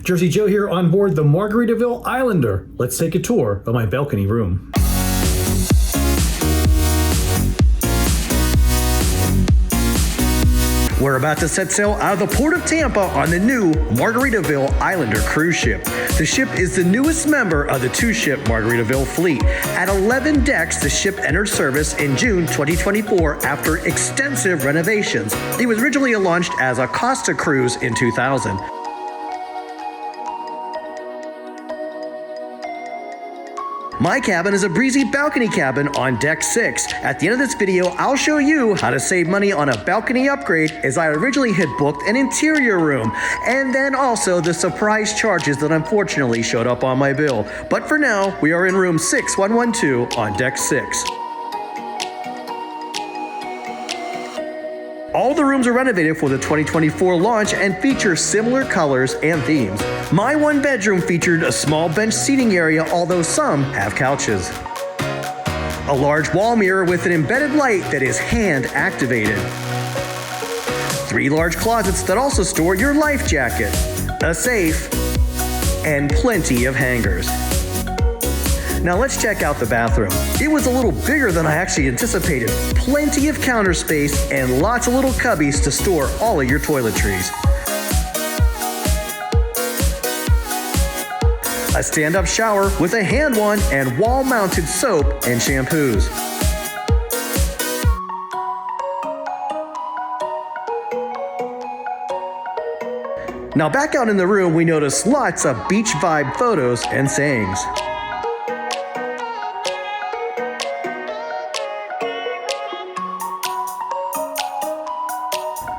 Jersey Joe here on board the Margaritaville Islander. Let's take a tour of my balcony room. We're about to set sail out of the port of Tampa on the new Margaritaville Islander cruise ship. The ship is the newest member of the two-ship Margaritaville fleet. At 11 decks, the ship entered service in June 2024 after extensive renovations. It was originally launched as a Costa cruise in 2000. My cabin is a Breezy balcony cabin on deck 6. At the end of this video, I'll show you how to save money on a balcony upgrade, as I originally had booked an interior room, and then also the surprise charges that unfortunately showed up on my bill. But for now, we are in room 6112 on deck 6. All the rooms are renovated for the 2024 launch and feature similar colors and themes. My one bedroom featured a small bench seating area, although some have couches. A large wall mirror with an embedded light that is hand activated. 3 large closets that also store your life jacket, a safe, and plenty of hangers. Now let's check out the bathroom. It was a little bigger than I actually anticipated. Plenty of counter space and lots of little cubbies to store all of your toiletries. A stand-up shower with a hand wand and wall-mounted soap and shampoos. Now back out in the room, we notice lots of beach vibe photos and sayings.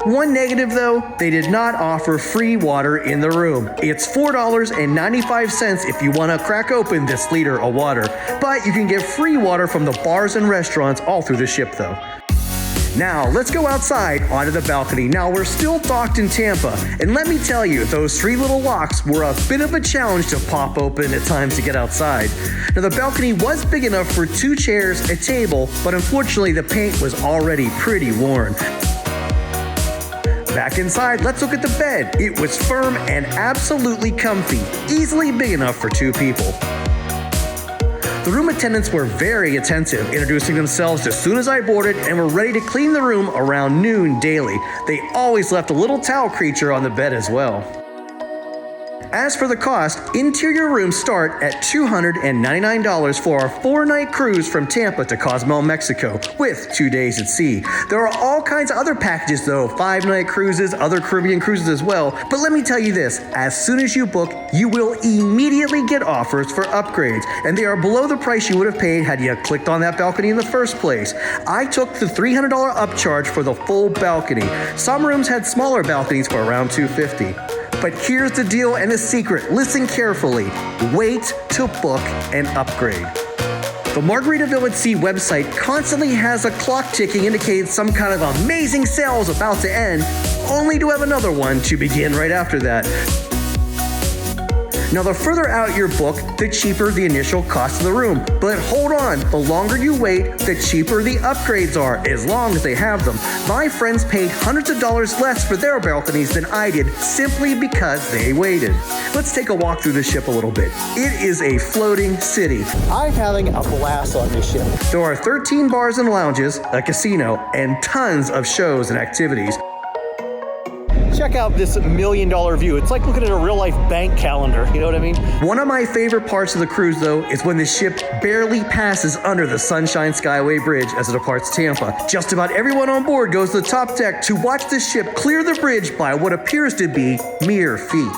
One negative though, they did not offer free water in the room. It's $4.95 if you want to crack open this liter of water, but you can get free water from the bars and restaurants all through the ship though. Now, let's go outside onto the balcony. Now, we're still docked in Tampa, and let me tell you, those 3 little locks were a bit of a challenge to pop open at times to get outside. Now, the balcony was big enough for 2 chairs, a table, but unfortunately the paint was already pretty worn. Back inside, let's look at the bed. It was firm and absolutely comfy, easily big enough for 2 people. The room attendants were very attentive, introducing themselves as soon as I boarded and were ready to clean the room around noon daily. They always left a little towel creature on the bed as well. As for the cost, interior rooms start at $299 for a 4-night cruise from Tampa to Cozumel, Mexico, with 2 days at sea. There are all kinds of other packages though, 5-night cruises, other Caribbean cruises as well. But let me tell you this, as soon as you book, you will immediately get offers for upgrades, and they are below the price you would have paid had you clicked on that balcony in the first place. I took the $300 upcharge for the full balcony. Some rooms had smaller balconies for around $250. But here's the deal and the secret. Listen carefully. Wait to book an upgrade. The Margaritaville at Sea website constantly has a clock ticking indicating some kind of amazing sale is about to end, only to have another one to begin right after that. Now, the further out your book, the cheaper the initial cost of the room. But hold on, the longer you wait, the cheaper the upgrades are, as long as they have them. My friends paid hundreds of dollars less for their balconies than I did, simply because they waited. Let's take a walk through the ship a little bit. It is a floating city. I'm having a blast on this ship. There are 13 bars and lounges, a casino, and tons of shows and activities. Check out this $1 million view. It's like looking at a real-life bank calendar, you know what I mean? One of my favorite parts of the cruise, though, is when the ship barely passes under the Sunshine Skyway Bridge as it departs Tampa. Just about everyone on board goes to the top deck to watch the ship clear the bridge by what appears to be mere feet.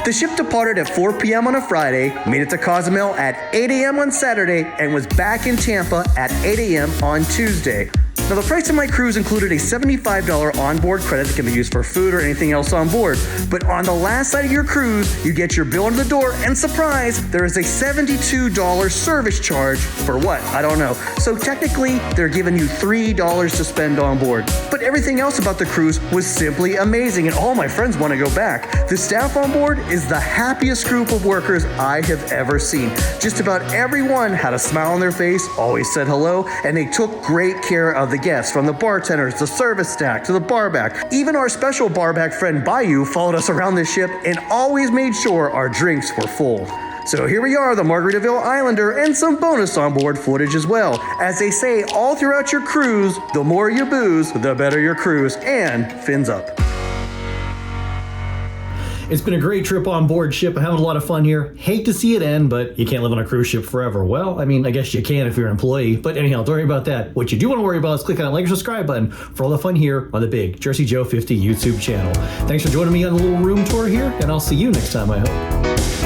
The ship departed at 4 p.m. on a Friday, made it to Cozumel at 8 a.m. on Saturday, and was back in Tampa at 8 a.m. on Tuesday. Now, the price of my cruise included a $75 onboard credit that can be used for food or anything else on board. But on the last night of your cruise, you get your bill under the door, and surprise, there is a $72 service charge for what? I don't know. So technically, they're giving you $3 to spend on board. But everything else about the cruise was simply amazing, and all my friends want to go back. The staff on board is the happiest group of workers I have ever seen. Just about everyone had a smile on their face, always said hello, and they took great care of the the guests, from the bartenders, the service stack, to the barback. Even our special barback friend Bayou followed us around the ship and always made sure our drinks were full. So here we are, the Margaritaville Islander, and some bonus onboard footage as well. As they say all throughout your cruise, the more you booze, the better your cruise, and fins up. It's been a great trip on board ship. I'm having a lot of fun here. Hate to see it end, but you can't live on a cruise ship forever. Well, I mean, I guess you can if you're an employee. But anyhow, don't worry about that. What you do want to worry about is clicking on that like or subscribe button for all the fun here on the Big Jersey Joe 50 YouTube channel. Thanks for joining me on the little room tour here, and I'll see you next time, I hope.